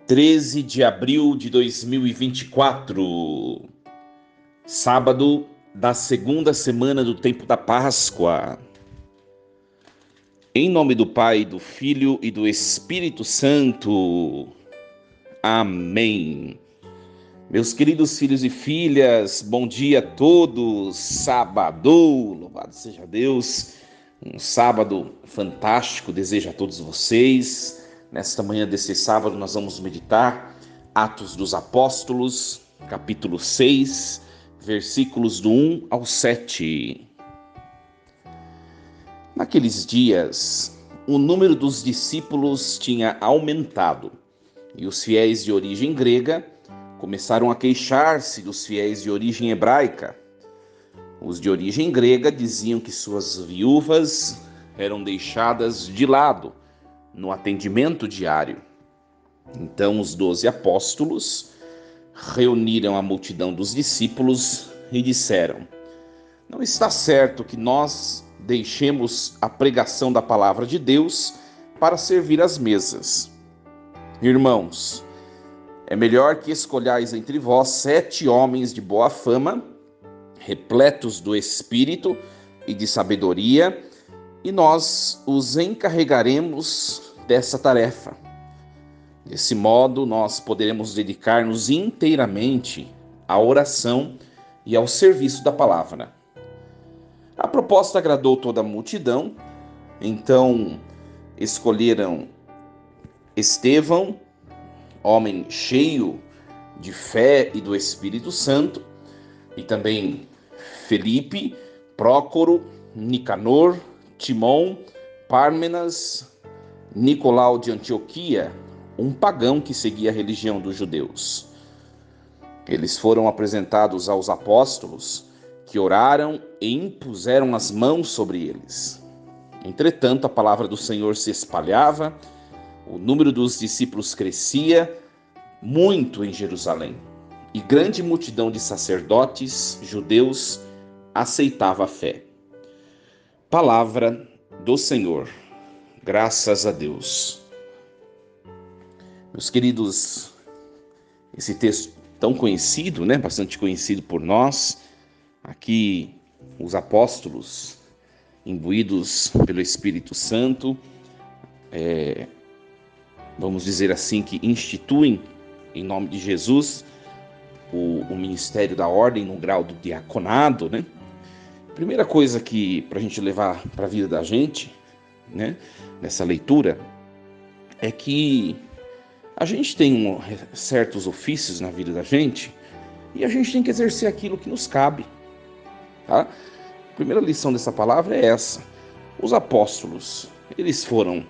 13 de abril de 2024, sábado da segunda semana do tempo da Páscoa. Em nome do Pai, do Filho e do Espírito Santo. Amém. Meus queridos filhos e filhas, bom dia a todos. Sábado, louvado seja Deus. Um sábado fantástico, desejo a todos vocês. Nesta manhã desse sábado nós vamos meditar Atos dos Apóstolos, capítulo 6, versículos do 1 ao 7. Naqueles dias, o número dos discípulos tinha aumentado e os fiéis de origem grega começaram a queixar-se dos fiéis de origem hebraica. Os de origem grega diziam que suas viúvas eram deixadas de lado no atendimento diário. Então os 12 apóstolos reuniram a multidão dos discípulos e disseram: não está certo que nós deixemos a pregação da palavra de Deus para servir às mesas. Irmãos, é melhor que escolhais entre vós 7 homens de boa fama, repletos do Espírito e de sabedoria, e nós os encarregaremos dessa tarefa. Desse modo, nós poderemos dedicar-nos inteiramente à oração e ao serviço da palavra. A proposta agradou toda a multidão, então escolheram Estevão, homem cheio de fé e do Espírito Santo, e também Felipe, Prócoro, Nicanor, Timon, Pármenas, Nicolau de Antioquia, um pagão que seguia a religião dos judeus. Eles foram apresentados aos apóstolos, que oraram e impuseram as mãos sobre eles. Entretanto, a palavra do Senhor se espalhava, o número dos discípulos crescia muito em Jerusalém, e grande multidão de sacerdotes judeus aceitava a fé. Palavra do Senhor. Graças a Deus. Meus queridos, esse texto tão conhecido, bastante conhecido por nós, aqui os apóstolos, imbuídos pelo Espírito Santo, vamos dizer assim, que instituem, em nome de Jesus, o ministério da ordem no grau do diaconado, Primeira coisa que para a gente levar para a vida da gente, nessa leitura, é que a gente tem certos ofícios na vida da gente e a gente tem que exercer aquilo que nos cabe. Tá? A primeira lição dessa palavra é essa. Os apóstolos, eles foram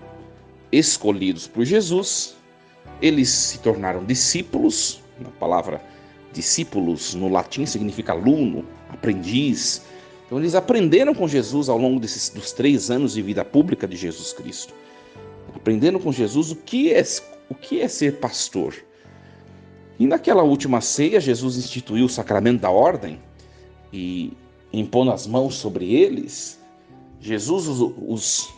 escolhidos por Jesus, eles se tornaram discípulos. A palavra discípulos no latim significa aluno, aprendiz. Então eles aprenderam com Jesus ao longo dos 3 anos de vida pública de Jesus Cristo. Aprenderam com Jesus o que é ser pastor. E naquela última ceia, Jesus instituiu o sacramento da ordem e, impondo as mãos sobre eles, Jesus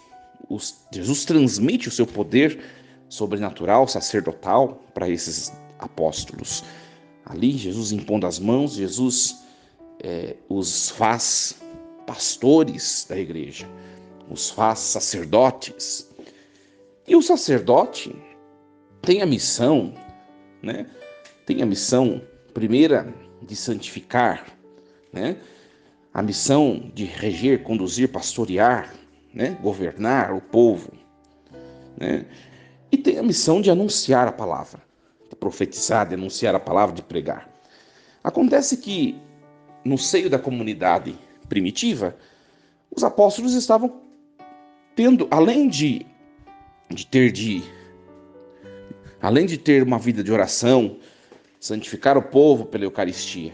transmite o seu poder sobrenatural, sacerdotal, para esses apóstolos. Ali, Jesus impondo as mãos, Jesus os faz pastores da igreja, os faz sacerdotes. E o sacerdote tem a missão, primeira, de santificar, a missão de reger, conduzir, pastorear, governar o povo, e tem a missão de anunciar a palavra, de profetizar, de anunciar a palavra, de pregar. Acontece que no seio da comunidade primitiva, os apóstolos estavam tendo, além de ter uma vida de oração, santificar o povo pela Eucaristia,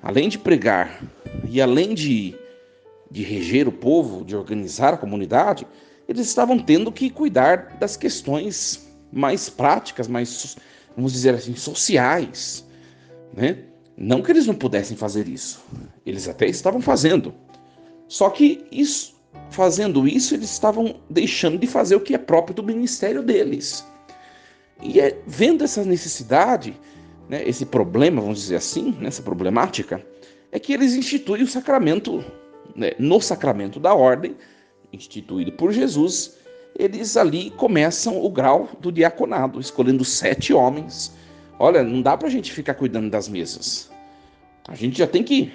além de pregar e além de reger o povo, de organizar a comunidade, eles estavam tendo que cuidar das questões mais práticas, mais, vamos dizer assim, sociais, Não que eles não pudessem fazer isso, eles até estavam fazendo. Só que fazendo isso, eles estavam deixando de fazer o que é próprio do ministério deles. E vendo essa necessidade, né, esse problema, vamos dizer assim, essa problemática, é que eles instituem o sacramento, né, no sacramento da ordem, instituído por Jesus, eles ali começam o grau do diaconado, escolhendo 7 homens. Olha, não dá para a gente ficar cuidando das mesas. A gente já tem que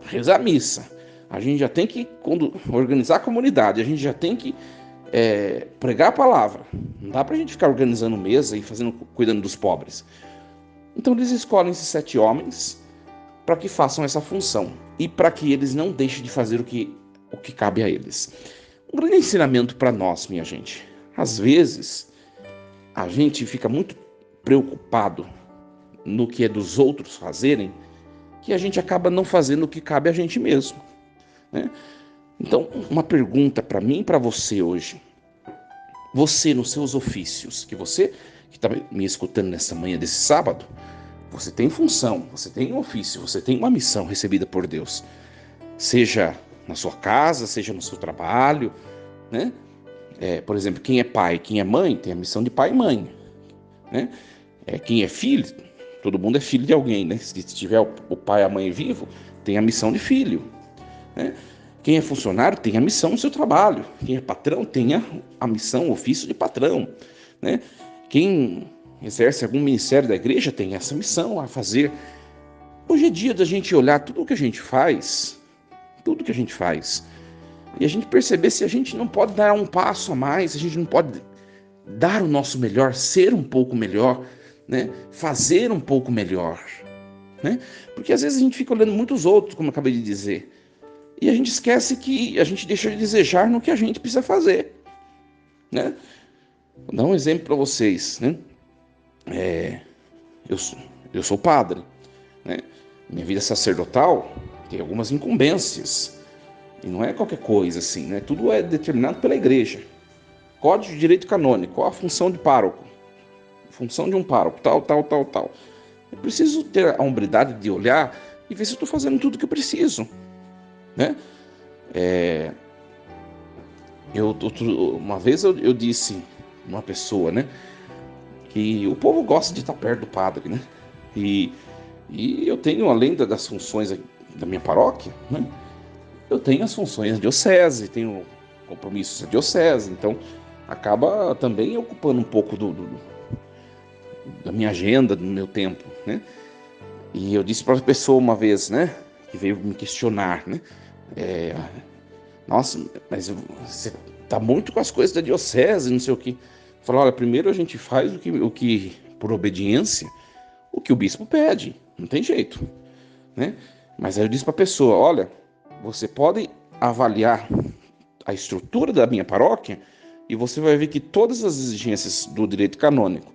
rezar a missa, a gente já tem que organizar a comunidade, a gente já tem que pregar a palavra. Não dá para a gente ficar organizando mesa e cuidando dos pobres. Então eles escolhem esses 7 homens para que façam essa função e para que eles não deixem de fazer o que cabe a eles. Um grande ensinamento para nós, minha gente. Às vezes, a gente fica muito preocupado no que é dos outros fazerem, que a gente acaba não fazendo o que cabe a gente mesmo, né? Então, uma pergunta para mim e para você hoje. Você, nos seus ofícios, que está me escutando nessa manhã desse sábado, você tem função, você tem um ofício, você tem uma missão recebida por Deus. Seja na sua casa, seja no seu trabalho, né? Por exemplo, quem é pai, quem é mãe, tem a missão de pai e mãe, né? Quem é filho, todo mundo é filho de alguém, né? Se tiver o pai e a mãe vivo, tem a missão de filho, né? Quem é funcionário tem a missão no seu trabalho. Quem é patrão tem a missão, o ofício de patrão, né? Quem exerce algum ministério da igreja tem essa missão a fazer. Hoje é dia da gente olhar tudo que a gente faz, e a gente perceber se a gente não pode dar um passo a mais, se a gente não pode dar o nosso melhor, ser um pouco melhor, né? Fazer um pouco melhor, né? Porque às vezes a gente fica olhando muitos outros, como eu acabei de dizer, e a gente esquece que a gente deixa de desejar no que a gente precisa fazer, né? Vou dar um exemplo para vocês, né? Eu sou padre, né? Minha vida sacerdotal tem algumas incumbências, e não é qualquer coisa assim, né? Tudo é determinado pela igreja. Código de Direito Canônico, qual a função de pároco? Função de um pároco, tal. Eu preciso ter a hombridade de olhar e ver se eu estou fazendo tudo o que eu preciso, né? Uma vez eu disse uma pessoa, né, que o povo gosta de estar perto do padre, né? E eu tenho, além das funções da minha paróquia, né, eu tenho as funções da diocese, tenho compromissos da diocese, então acaba também ocupando um pouco da minha agenda, do meu tempo, né? E eu disse para a pessoa uma vez, né, que veio me questionar, né, nossa, mas você tá muito com as coisas da diocese, não sei o que. Falou, olha, primeiro a gente faz o que por obediência, o que o bispo pede, não tem jeito, né? Mas aí eu disse para a pessoa, olha, você pode avaliar a estrutura da minha paróquia e você vai ver que todas as exigências do direito canônico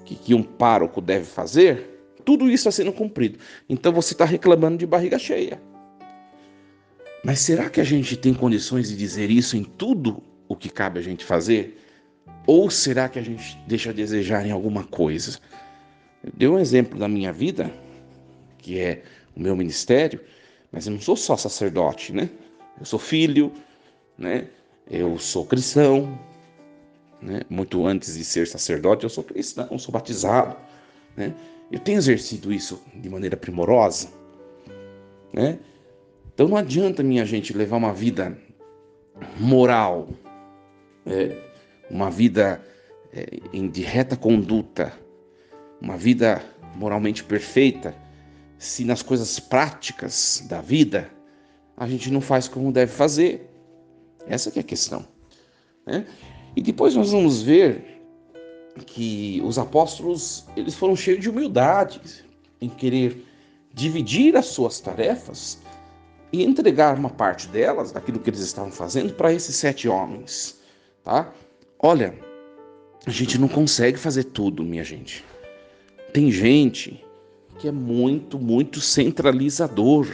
que um pároco deve fazer, tudo isso está sendo cumprido. Então você está reclamando de barriga cheia. Mas será que a gente tem condições de dizer isso em tudo o que cabe a gente fazer? Ou será que a gente deixa a desejar em alguma coisa? Eu dei um exemplo da minha vida, que é o meu ministério, mas eu não sou só sacerdote, né? Eu sou filho, né? Eu sou cristão, né? Muito antes de ser sacerdote, eu sou cristão, sou batizado, né? Eu tenho exercido isso de maneira primorosa, né? Então não adianta, minha gente, levar uma vida moral, uma vida de reta conduta, uma vida moralmente perfeita, se nas coisas práticas da vida a gente não faz como deve fazer. Essa que é a questão, né? E depois nós vamos ver que os apóstolos, eles foram cheios de humildade em querer dividir as suas tarefas e entregar uma parte delas, daquilo que eles estavam fazendo, para esses 7 homens, tá? Olha, a gente não consegue fazer tudo, minha gente. Tem gente que é muito centralizador.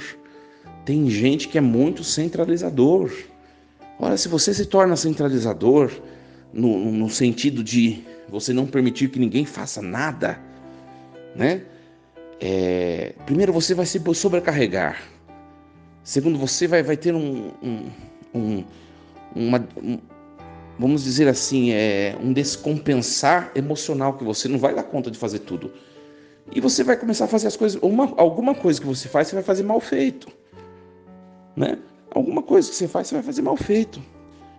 Tem gente que é muito centralizador. Olha, se você se torna centralizador, no sentido de você não permitir que ninguém faça nada, né? Primeiro, você vai se sobrecarregar. Segundo, você vai ter uma vamos dizer assim, um descompensar emocional, que você não vai dar conta de fazer tudo. E você vai começar a fazer as coisas, alguma coisa que você faz, você vai fazer mal feito, né? Alguma coisa que você faz, você vai fazer mal feito.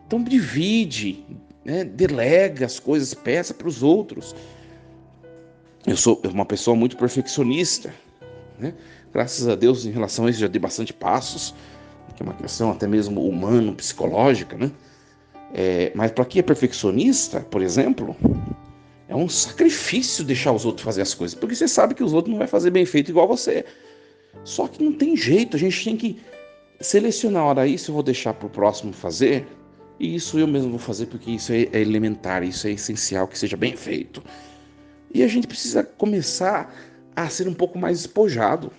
Então divide, né? Delega as coisas, peça para os outros. Eu sou uma pessoa muito perfeccionista, né? Graças a Deus, em relação a isso, já dei bastante passos, que é uma questão até mesmo humana, psicológica, né? Mas para quem é perfeccionista, por exemplo, é um sacrifício deixar os outros fazer as coisas, porque você sabe que os outros não vão fazer bem feito igual você. Só que não tem jeito, a gente tem que selecionar, olha, isso eu vou deixar para o próximo fazer, e isso eu mesmo vou fazer, porque isso é elementar, isso é essencial, que seja bem feito. E a gente precisa começar a ser um pouco mais despojado.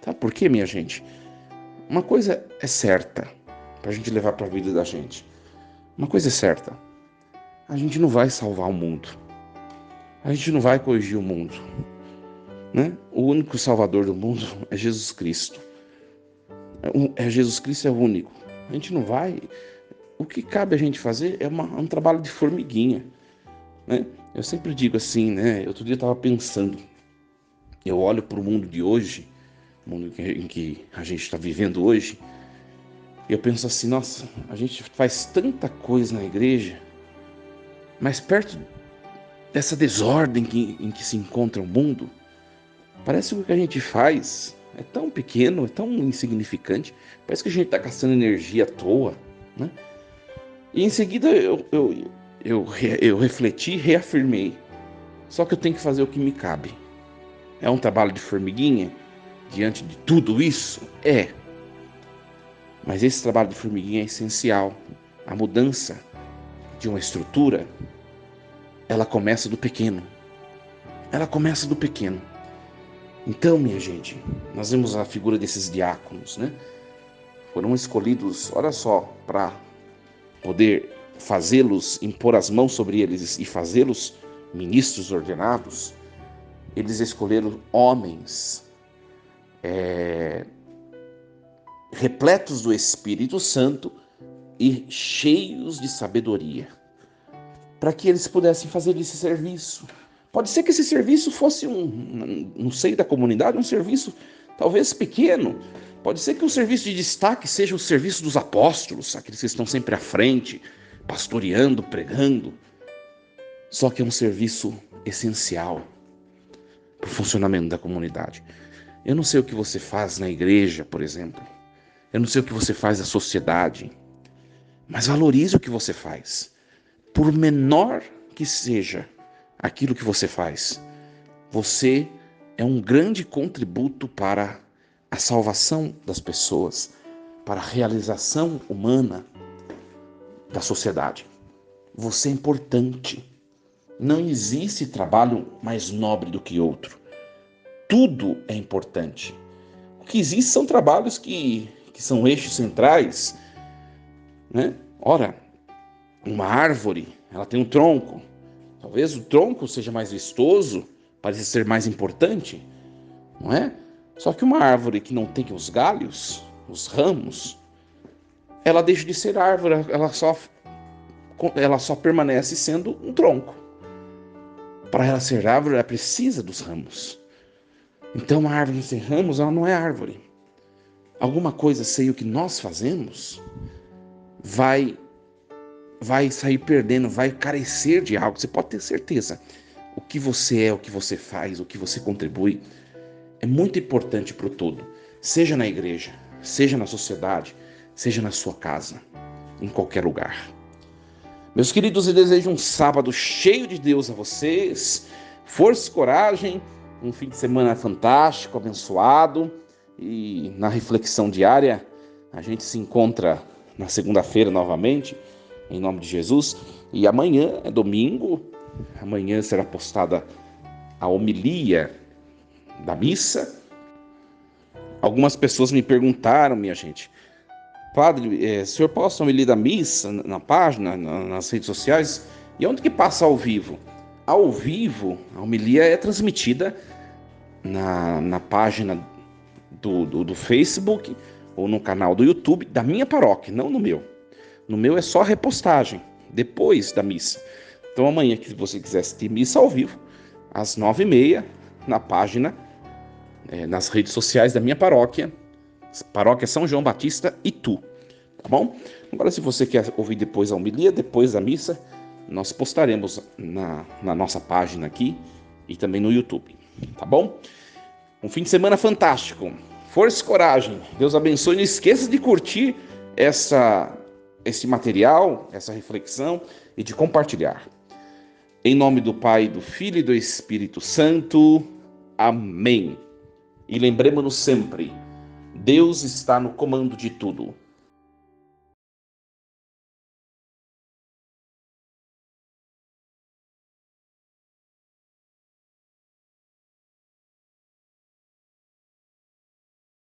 Sabe por quê, minha gente? Uma coisa é certa, para a gente levar para a vida da gente. Uma coisa é certa, a gente não vai salvar o mundo. A gente não vai corrigir o mundo, né? O único salvador do mundo é Jesus Cristo. Jesus Cristo é o único. A gente não vai... O que cabe a gente fazer é um trabalho de formiguinha, né? Eu sempre digo assim, né? Outro dia eu estava pensando, eu olho para o mundo de hoje, o mundo em que a gente está vivendo hoje, e eu penso assim, nossa, a gente faz tanta coisa na igreja, mas perto dessa desordem em que se encontra o mundo, parece que o que a gente faz é tão pequeno, é tão insignificante, parece que a gente está gastando energia à toa, né? E em seguida eu refleti e reafirmei, só que eu tenho que fazer o que me cabe. É um trabalho de formiguinha diante de tudo isso? É. Mas esse trabalho de formiguinha é essencial. A mudança de uma estrutura, ela começa do pequeno. Ela começa do pequeno. Então, minha gente, nós vemos a figura desses diáconos, né? Foram escolhidos, olha só, para poder fazê-los, impor as mãos sobre eles e fazê-los ministros ordenados. Eles escolheram homens repletos do Espírito Santo e cheios de sabedoria, para que eles pudessem fazer esse serviço. Pode ser que esse serviço fosse no seio da comunidade, um serviço talvez pequeno. Pode ser que o serviço de destaque seja o serviço dos apóstolos, aqueles que estão sempre à frente, pastoreando, pregando. Só que é um serviço essencial para o funcionamento da comunidade. Eu não sei o que você faz na igreja, por exemplo. Eu não sei o que você faz na sociedade. Mas valorize o que você faz. Por menor que seja aquilo que você faz, você é um grande contributo para a salvação das pessoas, para a realização humana da sociedade. Você é importante. Não existe trabalho mais nobre do que outro. Tudo é importante. O que existe são trabalhos que são eixos centrais, né? Ora, uma árvore, ela tem um tronco. Talvez o tronco seja mais vistoso, pareça ser mais importante, não é? Só que uma árvore que não tem os galhos, os ramos, ela deixa de ser árvore, ela só permanece sendo um tronco. Para ela ser árvore, ela precisa dos ramos. Então, uma árvore sem ramos, ela não é árvore. Alguma coisa, sei o que nós fazemos, vai sair perdendo, vai carecer de algo. Você pode ter certeza. O que você é, o que você faz, o que você contribui, é muito importante para o todo. Seja na igreja, seja na sociedade, seja na sua casa, em qualquer lugar. Meus queridos, eu desejo um sábado cheio de Deus a vocês. Força e coragem, um fim de semana fantástico, abençoado. E na reflexão diária, a gente se encontra na segunda-feira novamente, em nome de Jesus. E amanhã é domingo, amanhã será postada a homilia da missa. Algumas pessoas me perguntaram, minha gente, padre, o senhor posta a homilia da missa na página, nas redes sociais? E onde que passa ao vivo? Ao vivo, a homilia é transmitida na página do Facebook ou no canal do YouTube da minha paróquia, não no meu. No meu é só repostagem, depois da missa. Então amanhã, que você quiser assistir missa ao vivo, às 9h30, na página, nas redes sociais da minha paróquia, Paróquia São João Batista Itu, tá bom? Agora, se você quer ouvir depois a homilia, depois da missa, nós postaremos na nossa página aqui e também no YouTube, tá bom? Um fim de semana fantástico. Força e coragem. Deus abençoe. Não esqueça de curtir esse material, essa reflexão e de compartilhar. Em nome do Pai, do Filho e do Espírito Santo. Amém. E lembremos-nos sempre, Deus está no comando de tudo.